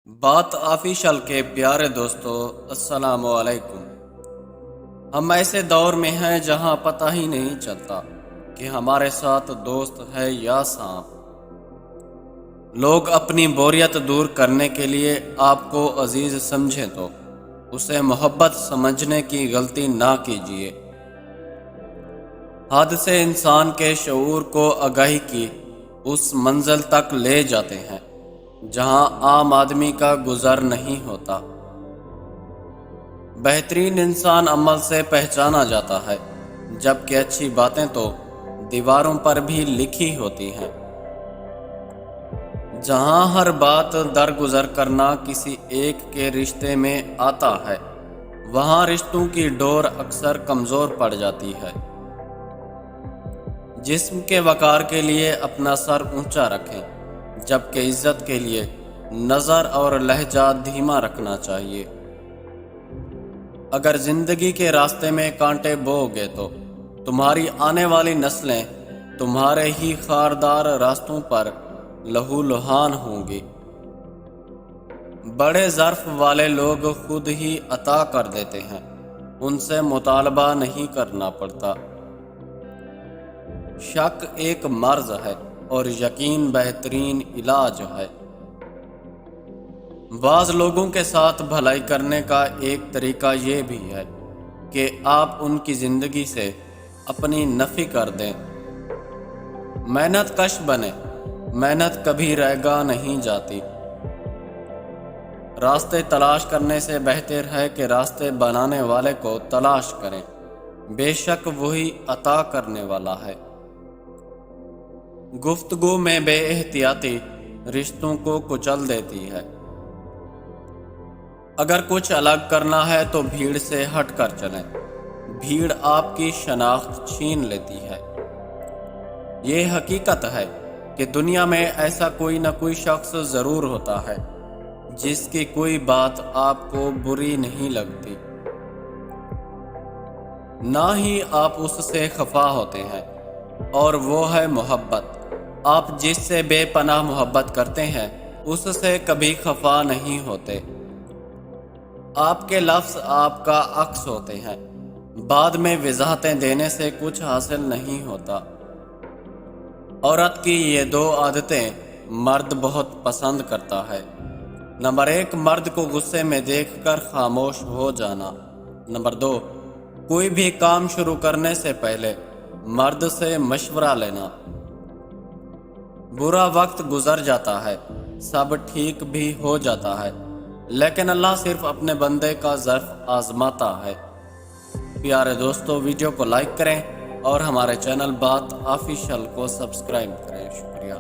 بات آفیشل کے پیارے دوستو، السلام علیکم۔ ہم ایسے دور میں ہیں جہاں پتہ ہی نہیں چلتا کہ ہمارے ساتھ دوست ہے یا سانپ۔ لوگ اپنی بوریت دور کرنے کے لیے آپ کو عزیز سمجھیں تو اسے محبت سمجھنے کی غلطی نہ کیجیے۔ حد سے انسان کے شعور کو آگاہی کی اس منزل تک لے جاتے ہیں جہاں عام آدمی کا گزر نہیں ہوتا۔ بہترین انسان عمل سے پہچانا جاتا ہے، جبکہ اچھی باتیں تو دیواروں پر بھی لکھی ہوتی ہیں۔ جہاں ہر بات درگزر کرنا کسی ایک کے رشتے میں آتا ہے، وہاں رشتوں کی ڈور اکثر کمزور پڑ جاتی ہے۔ جسم کے وقار کے لیے اپنا سر اونچا رکھیں، جبکہ عزت کے لیے نظر اور لہجہ دھیما رکھنا چاہیے۔ اگر زندگی کے راستے میں کانٹے بو گے تو تمہاری آنے والی نسلیں تمہارے ہی خاردار راستوں پر لہو لہان ہوں گی۔ بڑے ظرف والے لوگ خود ہی عطا کر دیتے ہیں، ان سے مطالبہ نہیں کرنا پڑتا۔ شک ایک مرض ہے اور یقین بہترین علاج ہے۔ بعض لوگوں کے ساتھ بھلائی کرنے کا ایک طریقہ یہ بھی ہے کہ آپ ان کی زندگی سے اپنی نفی کر دیں۔ محنت کش بنے، محنت کبھی رائگاں نہیں جاتی۔ راستے تلاش کرنے سے بہتر ہے کہ راستے بنانے والے کو تلاش کریں، بے شک وہی عطا کرنے والا ہے۔ گفتگو میں بے احتیاطی رشتوں کو کچل دیتی ہے۔ اگر کچھ الگ کرنا ہے تو بھیڑ سے ہٹ کر چلیں، بھیڑ آپ کی شناخت چھین لیتی ہے۔ یہ حقیقت ہے کہ دنیا میں ایسا کوئی نہ کوئی شخص ضرور ہوتا ہے جس کی کوئی بات آپ کو بری نہیں لگتی، نہ ہی آپ اس سے خفا ہوتے ہیں، اور وہ ہے محبت۔ آپ جس سے بے پناہ محبت کرتے ہیں اس سے کبھی خفا نہیں ہوتے۔ آپ کے لفظ آپ کا عکس ہوتے ہیں، بعد میں وضاحتیں دینے سے کچھ حاصل نہیں ہوتا۔ عورت کی یہ دو عادتیں مرد بہت پسند کرتا ہے۔ نمبر 1، مرد کو غصے میں دیکھ کر خاموش ہو جانا۔ نمبر 2، کوئی بھی کام شروع کرنے سے پہلے مرد سے مشورہ لینا۔ برا وقت گزر جاتا ہے، سب ٹھیک بھی ہو جاتا ہے، لیکن اللہ صرف اپنے بندے کا ظرف آزماتا ہے۔ پیارے دوستو، ویڈیو کو لائک کریں اور ہمارے چینل بات آفیشل کو سبسکرائب کریں۔ شکریہ۔